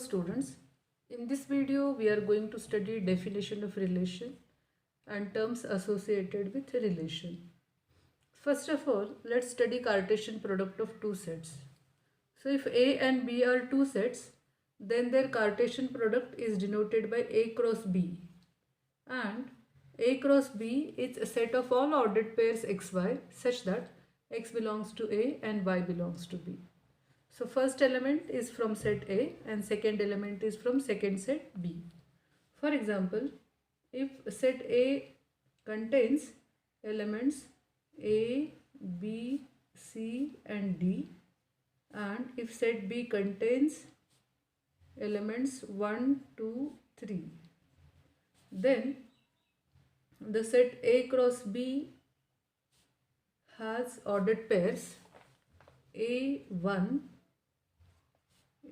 students. In this video we are going to study definition of relation and terms associated with a relation. First of all, let's study Cartesian product of two sets. So if A and B are two sets, then their Cartesian product is denoted by A cross B, and A cross B is a set of all ordered pairs xy such that x belongs to A and y belongs to B. So first element is from set A and second element is from second set B. For example, if set A contains elements A, B, C and D, and if set B contains elements 1, 2, 3, then the set A cross B has ordered pairs A1,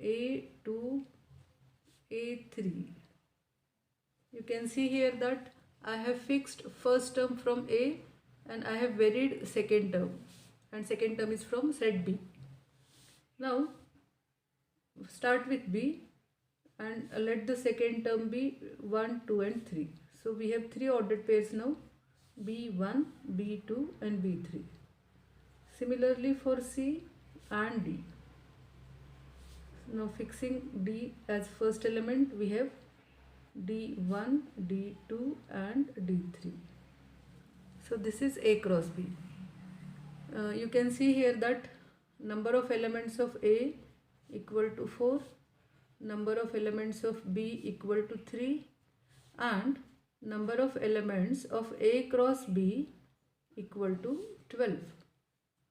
A2, A3. You can see here that I have fixed first term from A and I have varied second term, and second term is from set B. Now start with B and let the second term be 1, 2 and 3. So we have three ordered pairs now, B1, B2 and B3. Similarly for C and D. Now fixing D as first element, we have D1, D2 and D3. So this is A cross B. You can see here that number of elements of A equal to 4, number of elements of B equal to 3 and number of elements of A cross B equal to 12.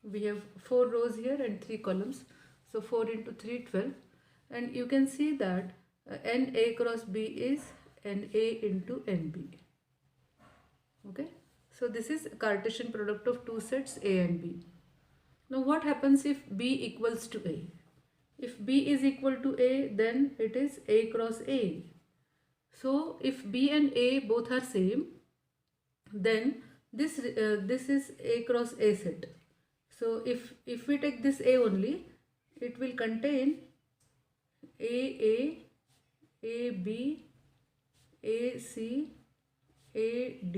We have 4 rows here and 3 columns. So 4 into 3, 12. And you can see that NA cross B is NA into NB. Okay. So this is Cartesian product of two sets A and B. Now what happens if B equals to A? If B is equal to A, then it is A cross A. So if B and A both are same, then this is A cross A set. So if we take this A only, it will contain AA, AB, AC, AD.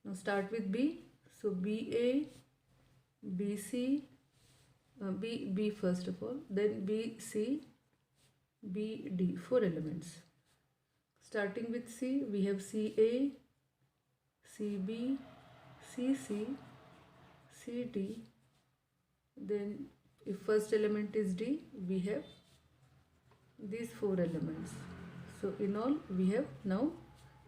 Now start with B. So BA, BC, B first of all, then BC, BD, 4 elements. Starting with C, we have CA, CB, CC, CD. Then if first element is D, we have these 4 elements. So in all we have now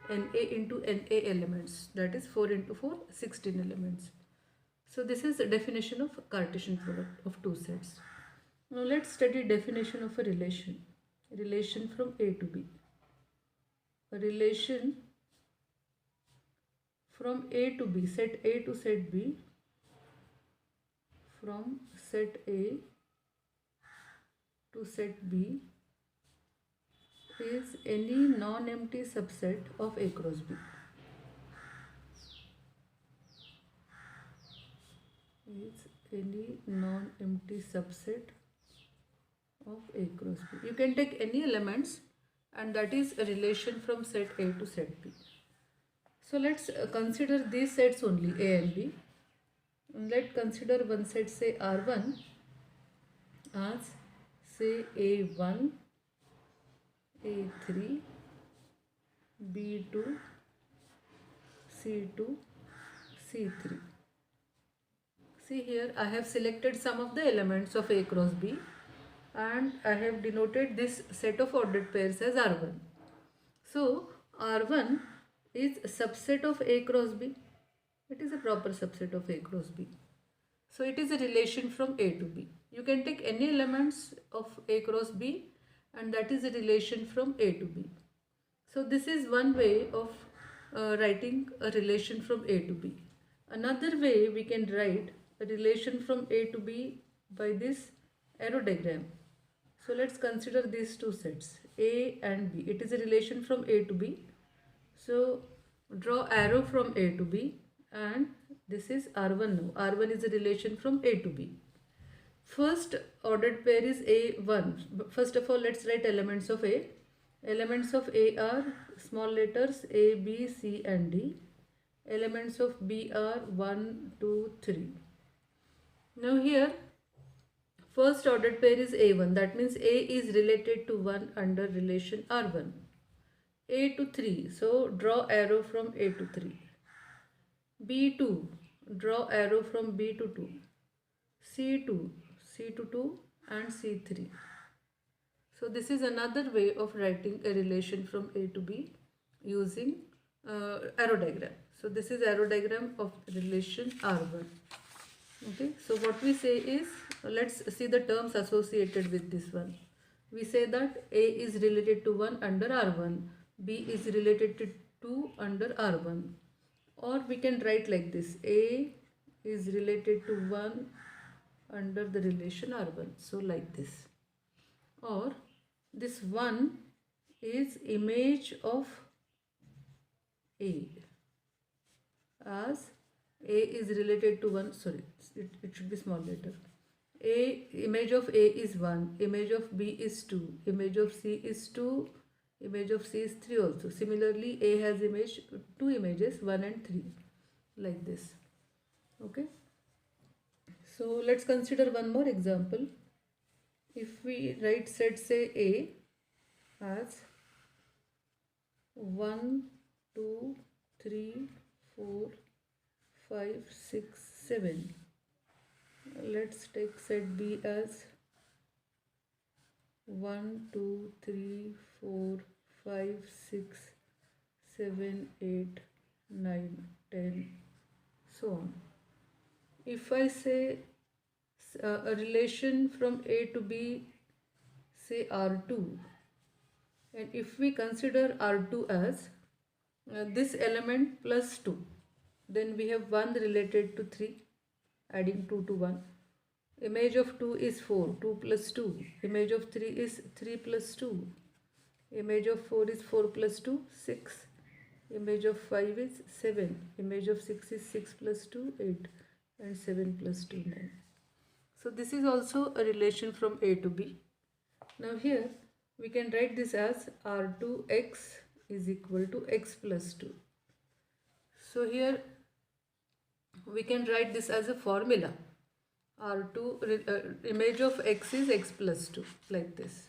NA into NA elements, that is 4 into 4, 16 elements. So this is the definition of Cartesian product of two sets. Now let's study definition of a relation. Relation from A to B. A relation from A to B, set A to set B, from set A to set B is any non-empty subset of A cross B. Is any non-empty subset of A cross B. You can take any elements and that is a relation from set A to set B. So let's consider these sets only, A and B. And let's consider one set, say R1, as say A1, A3, B2, C2, C3. See here, I have selected some of the elements of A cross B and I have denoted this set of ordered pairs as R1. So R1 is a subset of A cross B. It is a proper subset of A cross B. So it is a relation from A to B. You can take any elements of A cross B and that is a relation from A to B. So this is one way of writing a relation from A to B. Another way we can write a relation from A to B by this arrow diagram. So let's consider these two sets, A and B. It is a relation from A to B. So draw arrow from A to B and this is R1 now. R1 is a relation from A to B. First ordered pair is A1. First of all, let's write elements of A. Elements of A are small letters A, B, C and D. Elements of B are 1, 2, 3. Now here, first ordered pair is A1. That means A is related to 1 under relation R1. A to 3. So draw arrow from A to 3. B2. Draw arrow from B to 2. C2. C to 2 and C3. So this is another way of writing a relation from A to B using arrow diagram. So this is arrow diagram of relation R1. Okay, so what we say is, let's see the terms associated with this one. We say that A is related to 1 under R1, B is related to 2 under R1. Or we can write like this, A is related to 1 under the relation R1. So like this. Or this 1 is image of A, as A is related to 1, sorry, it should be small letter. Image of A is 1, image of B is 2, image of C is 2, image of C is 3 also. Similarly, A has two images, 1 and 3, like this. Okay. So let's consider one more example. If we write set say A as 1, 2, 3, 4, 5, 6, 7. Let's take set B as 1, 2, 3, 4, 5, 6, 7, 8, 9, 10, so on. If I say a relation from A to B, say R2, and if we consider R2 as this element plus 2, then we have 1 related to 3, adding 2 to 1. Image of 2 is 4, 2 plus 2. Image of 3 is 3 plus 2. Image of 4 is 4 plus 2, 6. Image of 5 is 7. Image of 6 is 6 plus 2, 8. And 7 plus 2, 9. So this is also a relation from A to B. Now here we can write this as R2x is equal to x plus 2. So here we can write this as a formula. R2 image of x is x plus 2, like this.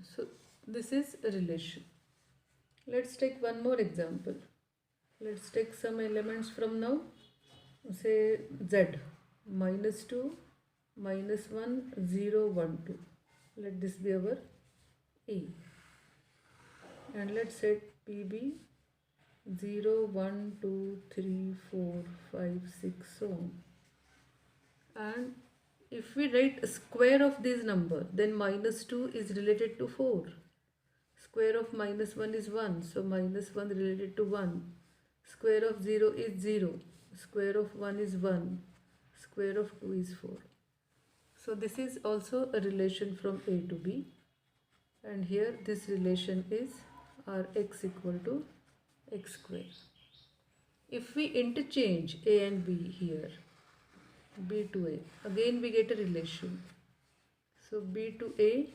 So this is a relation. Let's take one more example. Let's take some elements from now. Say z, -2, -1, 0, 1, 2. Let this be our E. And let's set PB 0, 1, 2, 3, 4, 5, 6, so on. And if we write a square of this number, then -2 is related to 4. Square of -1 is 1, so -1 related to 1. Square of 0 is 0. Square of 1 is 1. Square of 2 is 4. So this is also a relation from A to B. And here this relation is Rx equal to x square. If we interchange A and B here, B to A, again we get a relation. So B to A,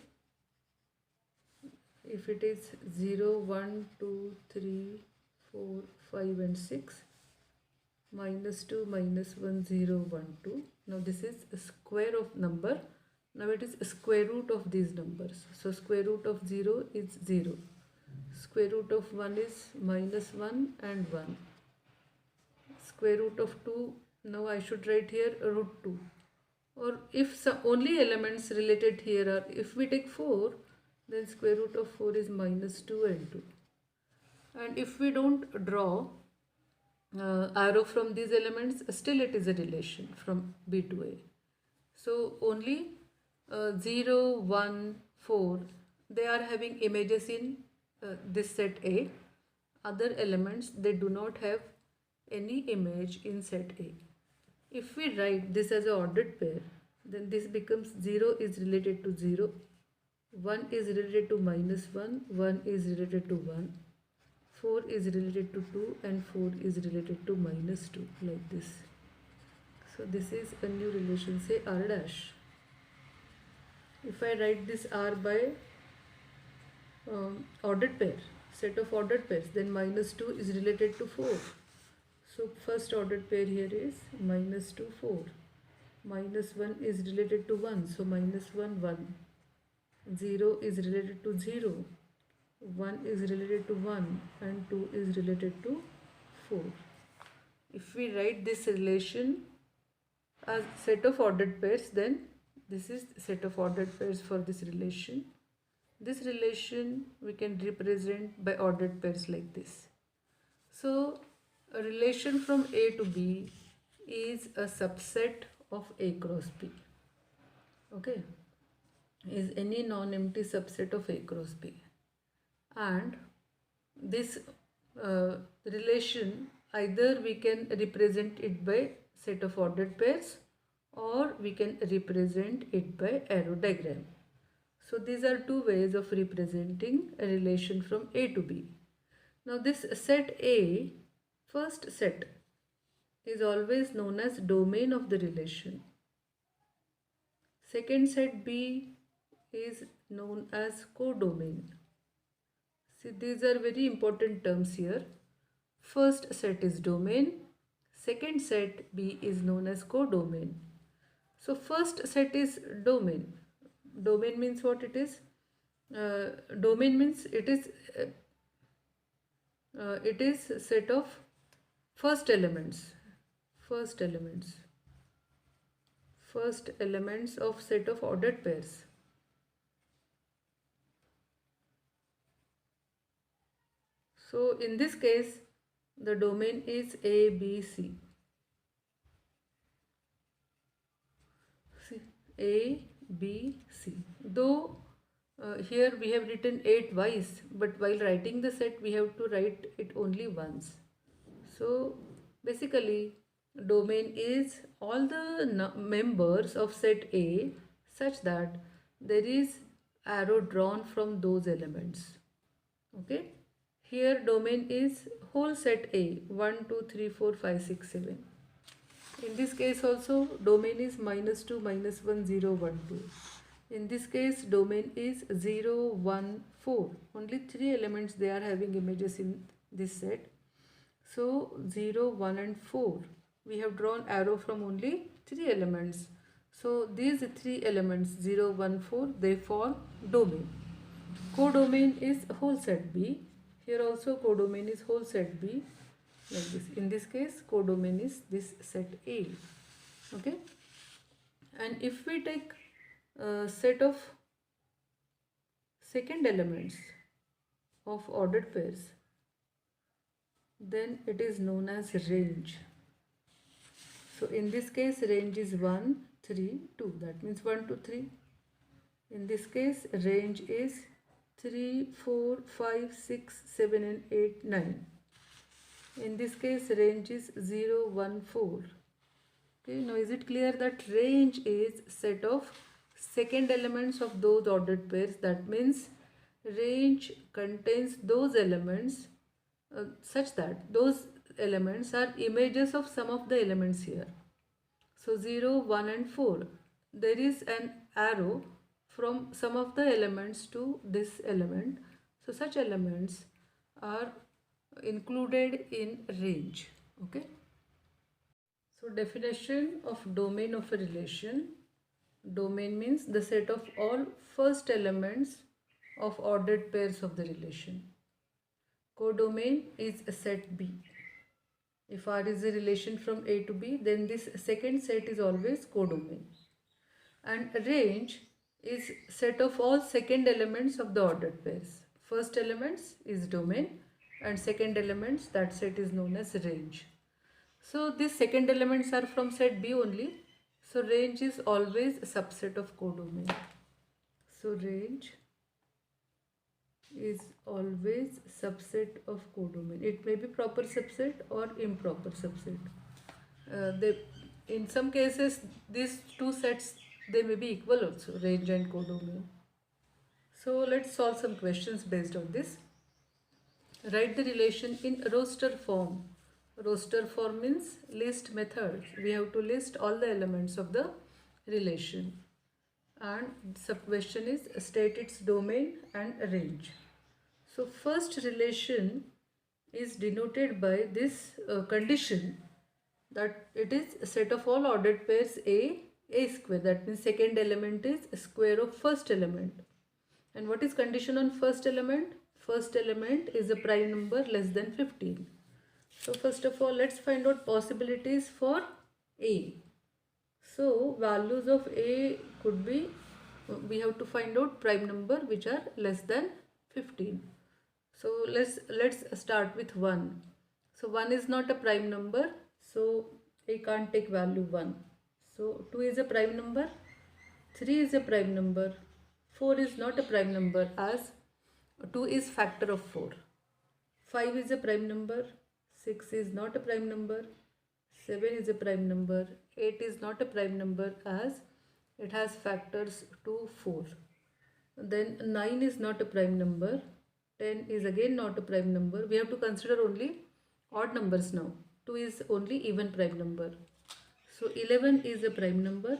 if it is 0, 1, 2, 3, 4, 5 and 6, -2, -1, 0, 1, 2. Now this is a square of number. Now it is a square root of these numbers. So square root of 0 is 0. Square root of 1 is -1 and 1. Square root of 2, now I should write here root 2. Or if some only elements related here are, if we take 4, then square root of 4 is -2 and 2. And if we don't draw arrow from these elements, still it is a relation from B to A. So only 0, 1, 4, they are having images in this set A. Other elements, they do not have any image in set A. If we write this as an ordered pair, then this becomes 0 is related to 0, 1 is related to -1, 1 is related to 1, 4 is related to 2 and 4 is related to -2, like this. So this is a new relation, say R dash. If I write this R by ordered pair, set of ordered pairs, then minus 2 is related to 4. So first ordered pair here is minus 2, 4. Minus 1 is related to 1, so minus 1, 1. 0 is related to 0. 1 is related to 1 and 2 is related to 4. If we write this relation as set of ordered pairs, then this is set of ordered pairs for this relation. This relation we can represent by ordered pairs like this. So a relation from A to B is a subset of A cross B. Okay, is any non-empty subset of A cross B, and this relation either we can represent it by set of ordered pairs or we can represent it by arrow diagram. So these are two ways of representing a relation from A to B. Now this set A, first set, is always known as domain of the relation. Second set B is known as codomain. See, these are very important terms here. First set is domain, second set B is known as codomain. So first set is domain. Domain means what it is? Domain means it is set of first elements of set of ordered pairs. So in this case, the domain is A, B, C. See, A, B, C. Though here we have written A twice, but while writing the set, we have to write it only once. So basically, domain is all the members of set A such that there is arrow drawn from those elements. Okay. Here domain is whole set A, 1, 2, 3, 4, 5, 6, 7. In this case also domain is minus 2, minus 1, 0, 1, 2. In this case domain is 0, 1, 4. Only 3 elements they are having images in this set. So 0, 1 and 4. We have drawn arrow from only 3 elements. So these 3 elements 0, 1, 4 they form domain. Codomain is whole set B. Here also codomain is whole set B like this. In this case codomain is this set A. Okay. And if we take a set of second elements of ordered pairs, then it is known as range. So in this case range is 1, 3, 2. That means 1, 2, 3. In this case range is 3, 4, 5, 6, 7 and 8, 9. In this case range is 0, 1, 4. Okay, now is it clear that range is set of second elements of those ordered pairs? That means range contains those elements such that those elements are images of some of the elements here. So 0, 1 and 4. There is an arrow from some of the elements to this element. So such elements are included in range. Okay. So definition of domain of a relation. Domain means the set of all first elements of ordered pairs of the relation. Codomain is a set B. If R is a relation from A to B, then this second set is always codomain. And range is set of all second elements of the ordered pairs. First elements is domain and second elements, that set is known as range. So these second elements are from set B only. So range is always a subset of codomain. So range is always subset of codomain. It may be proper subset or improper subset. In some cases these two sets they may be equal also, range and codomain. So let's solve some questions based on this. Write the relation in roster form. Roster form means list method. We have to list all the elements of the relation. and sub question is state its domain and range. So first relation is denoted by this condition that it is a set of all ordered pairs a square. That means second element is square of first element. And what is condition on first element? First element is a prime number less than 15. So first of all, let's find out possibilities for a. So values of a could be, we have to find out prime number which are less than 15. So let's start with 1. So 1 is not a prime number, so I can't take value 1. So 2 is a prime number, 3 is a prime number, 4 is not a prime number as 2 is factor of 4. 5 is a prime number, 6 is not a prime number, 7 is a prime number, 8 is not a prime number as it has factors 2, 4. Then 9 is not a prime number, 10 is again not a prime number. We have to consider only odd numbers now. 2 is only even prime number. So 11 is a prime number.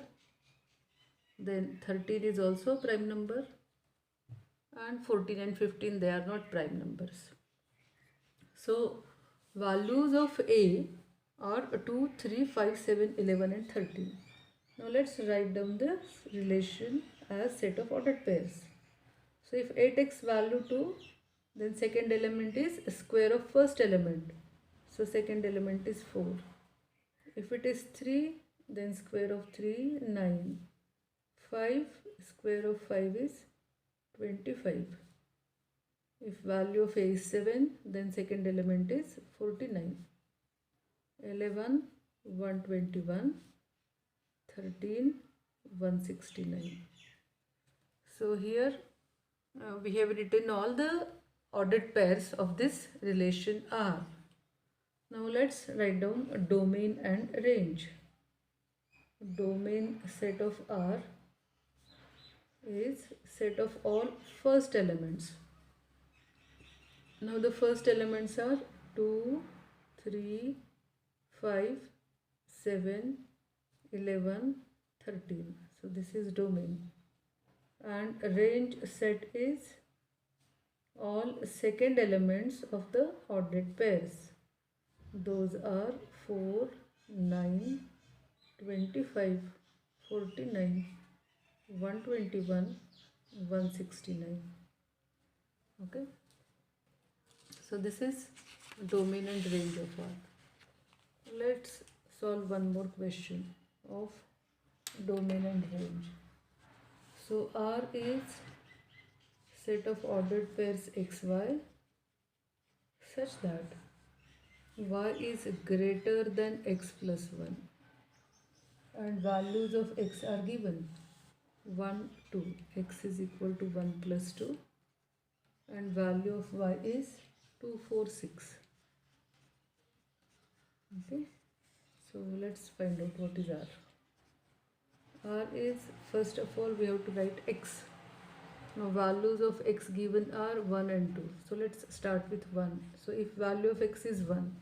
Then 13 is also a prime number. And 14 and 15, they are not prime numbers. So values of A are 2, 3, 5, 7, 11 and 13. Now let's write down the relation as set of ordered pairs. So if A takes value 2, then second element is square of first element. So second element is 4. If it is 3, then square of 3, 9. 5, square of 5 is 25. If value of A is 7, then second element is 49. 11, 121. 13, 169. So here we have written all the ordered pairs of this relation R. Now let's write down a domain and range. Domain set of R is set of all first elements. Now the first elements are 2, 3, 5, 7, 11, 13. So this is domain. And range set is all second elements of the ordered pairs. Those are 4, 9, 25, 49, 121, 169. Okay. So this is domain and range of R. Let's solve one more question of domain and range. So R is set of ordered pairs xy such that y is greater than x plus 1 and values of x are given 1, 2, x is equal to 1 plus 2 and value of y is 2, 4, 6. Okay, so let's find out what is R. R is, first of all, we have to write x. Now values of x given are 1 and 2. So let's start with 1. So if value of x is 1,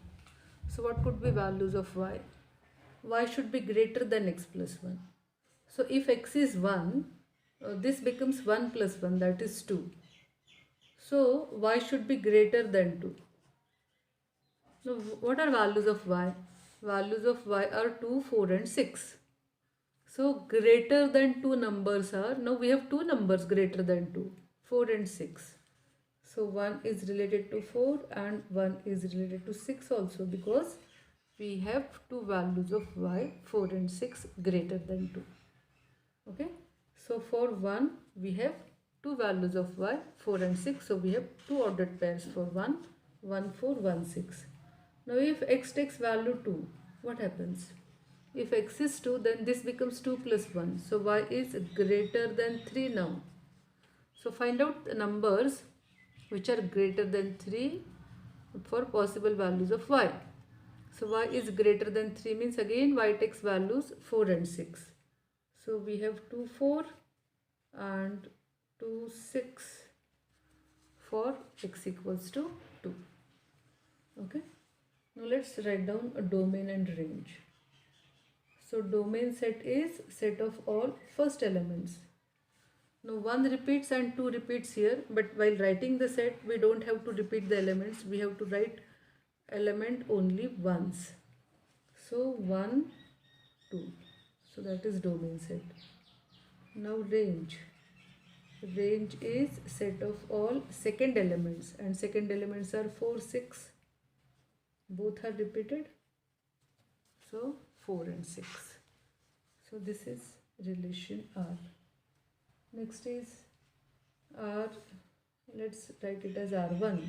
so what could be values of y? Y should be greater than x plus 1. So if x is 1, this becomes 1 plus 1, that is 2. So y should be greater than 2. Now what are values of y? Values of y are 2, 4 and 6. So greater than 2 numbers are, now we have 2 numbers greater than 2, 4 and 6. So 1 is related to 4 and 1 is related to 6 also, because we have 2 values of y, 4 and 6 greater than 2. Okay. So for 1 we have 2 values of y, 4 and 6. So we have 2 ordered pairs for 1, 1, 4, 1, 6. Now if x takes value 2, what happens? If x is 2, then this becomes 2 plus 1. So y is greater than 3 now. So find out the numbers which are greater than 3 for possible values of y. So y is greater than 3 means again y takes values 4 and 6. So we have 2, 4 and 2, 6 for x equals to 2. Okay. Now let's write down a domain and range. So domain set is set of all first elements. Now 1 repeats and 2 repeats here, but while writing the set we don't have to repeat the elements, we have to write element only once. So 1, 2. So that is domain set. Now range. Range is set of all second elements, and second elements are 4, 6. Both are repeated. So 4 and 6. So this is relation R. Next is R. Let's write it as R1.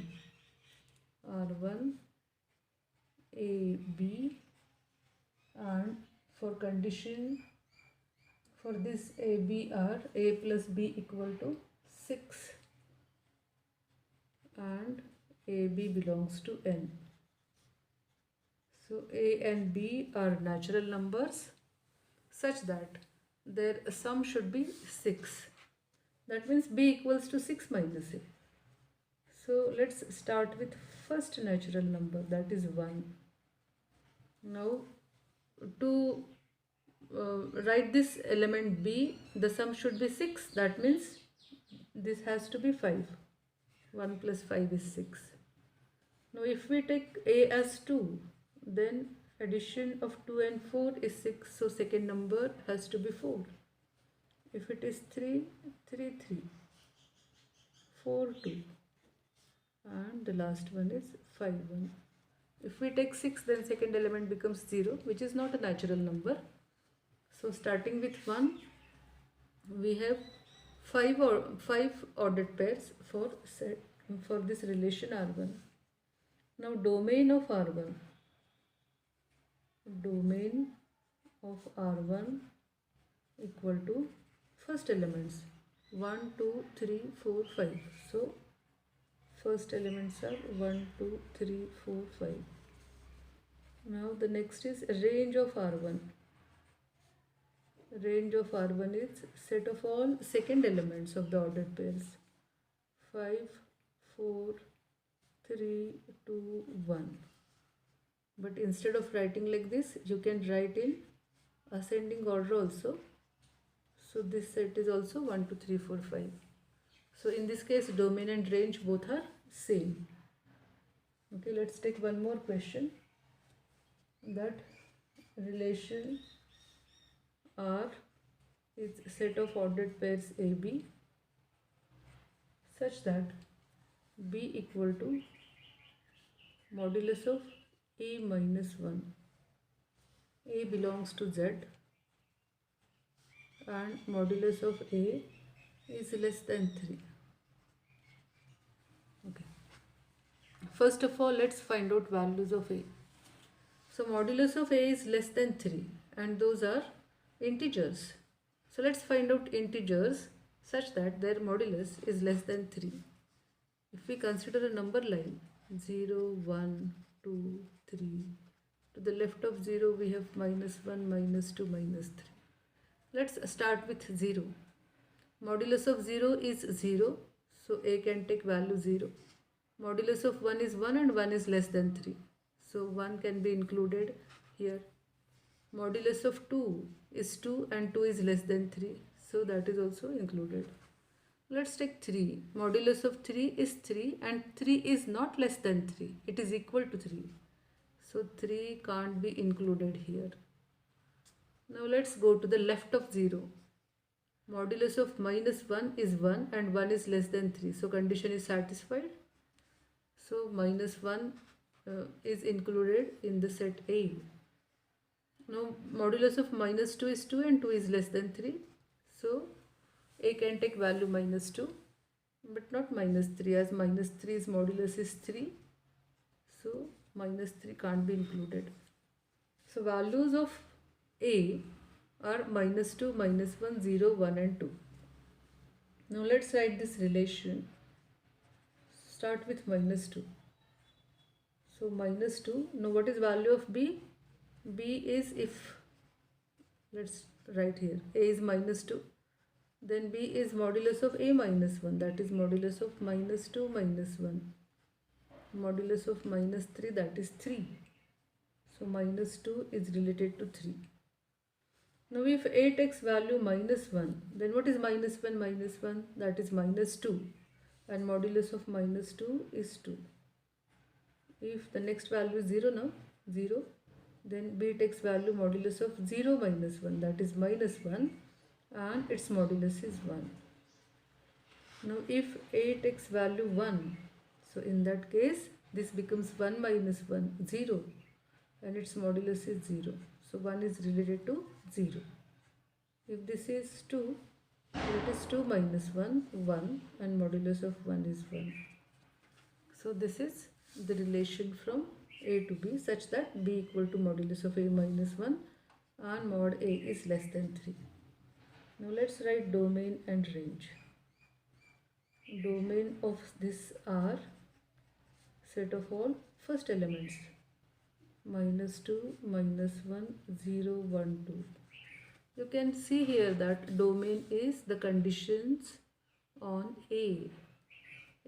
R1 A B, and for condition for this A B R, A plus B equal to 6, and A B belongs to N. So A and B are natural numbers such that their sum should be 6. That means B equals to 6 minus A. So let's start with first natural number, that is 1. Now to write this element B, the sum should be 6. That means this has to be 5. 1 plus 5 is 6. Now if we take A as 2, then addition of 2 and 4 is 6. So second number has to be 4. If it is 3, 3, 3. 4, 2. And the last one is 5, 1. If we take 6, then second element becomes 0, which is not a natural number. So starting with 1, we have 5 ordered pairs for this relation R1. Now domain of R1. Domain of R1 equal to first elements 1, 2, 3, 4, 5. So first elements are 1, 2, 3, 4, 5. Now the next is range of R1. Range of R1 is set of all second elements of the ordered pairs 5, 4, 3, 2, 1. But instead of writing like this, you can write in ascending order also. So this set is also 1, 2, 3, 4, 5. So in this case, domain and range both are same. Okay, let's take one more question. That relation R is set of ordered pairs AB such that B equal to modulus of A minus 1. A belongs to Z and modulus of A is less than 3. Okay. First of all, let's find out values of A. So modulus of A is less than 3 and those are integers. So let's find out integers such that their modulus is less than 3. If we consider a number line 0, 1, 2, 3, to the left of 0 we have minus 1, minus 2, minus 3. Let's start with 0. Modulus of 0 is 0, so A can take value 0. Modulus of 1 is 1 and 1 is less than 3. So 1 can be included here. Modulus of 2 is 2 and 2 is less than 3. So that is also included. Let's take 3. Modulus of 3 is 3 and 3 is not less than 3. It is equal to 3. So 3 can't be included here. Now let's go to the left of 0. Modulus of minus 1 is 1 and 1 is less than 3. So condition is satisfied. So minus 1 is included in the set A. Now modulus of minus 2 is 2 and 2 is less than 3. So A can take value minus 2 but not minus 3, as minus 3's modulus is 3. So minus 3 can't be included. So values of A are minus 2, minus 1, 0, 1 and 2. Now let's write this relation. Start with minus 2. So minus 2. Now what is value of B? B is, if, let's write here, A is minus 2. Then B is modulus of A minus 1, that is modulus of minus 2 minus 1. Modulus of minus 3, that is 3. So minus 2 is related to 3. Now if a takes value -1, then what is -1 minus 1? That is -2. And modulus of -2 is 2. If the next value is 0 now, 0, then b takes value modulus of 0 minus 1, that is -1, and its modulus is 1. Now if a takes value 1, so in that case this becomes 1 minus 1, 0, and its modulus is 0. So 1 is related to 0. If this is 2, so it is 2 minus 1, 1, and modulus of 1 is 1. So this is the relation from a to b such that b equal to modulus of a minus 1 and mod a is less than 3. Now let's write domain and range. Domain of this are set of all first elements -2, -1, 0, 1, 2. You can see here that domain is the conditions on A.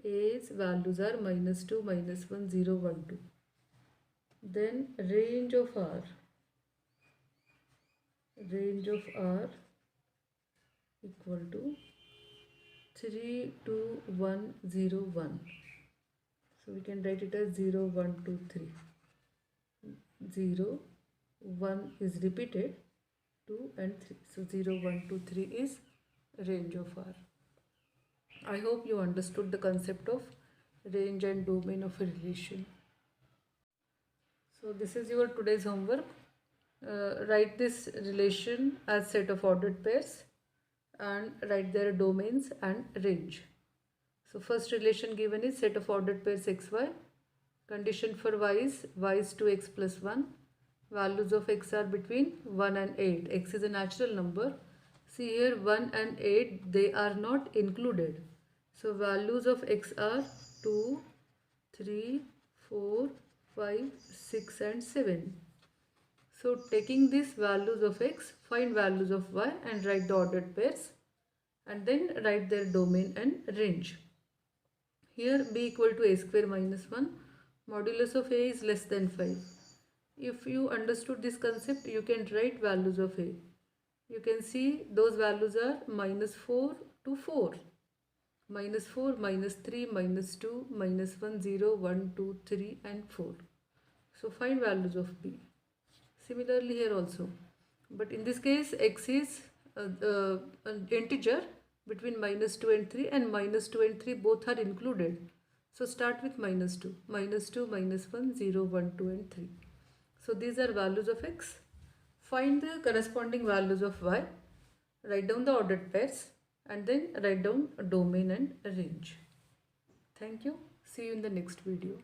A's values are -2, -1, 0, 1, 2. Then range of R equal to 3, 2, 1, 0, 1. So we can write it as 0, 1, 2, 3. 0, 1 is repeated, 2 and 3. So 0, 1, 2, 3 is range of R. I hope you understood the concept of range and domain of a relation. So this is your today's homework. Write this relation as set of ordered pairs and write their domains and range. So first relation given is set of ordered pairs xy. Condition for y is 2x plus 1. Values of x are between 1 and 8. X is a natural number. See here 1 and 8, they are not included. So values of x are 2, 3, 4, 5, 6 and 7. So taking these values of x, find values of y and write the ordered pairs and then write their domain and range. Here b equal to a square minus 1. Modulus of a is less than 5. If you understood this concept, you can write values of a. You can see those values are -4 to 4. -4, -3, -2, -1, 0, 1, 2, 3 and 4. So find values of b. Similarly here also. But in this case x is an integer between -2 and 3 and -2 and 3 both are included. So start with -2, -2, -1, 0, 1, 2 and 3. So these are values of x. Find the corresponding values of y. Write down the ordered pairs and then write down a domain and a range. Thank you. See you in the next video.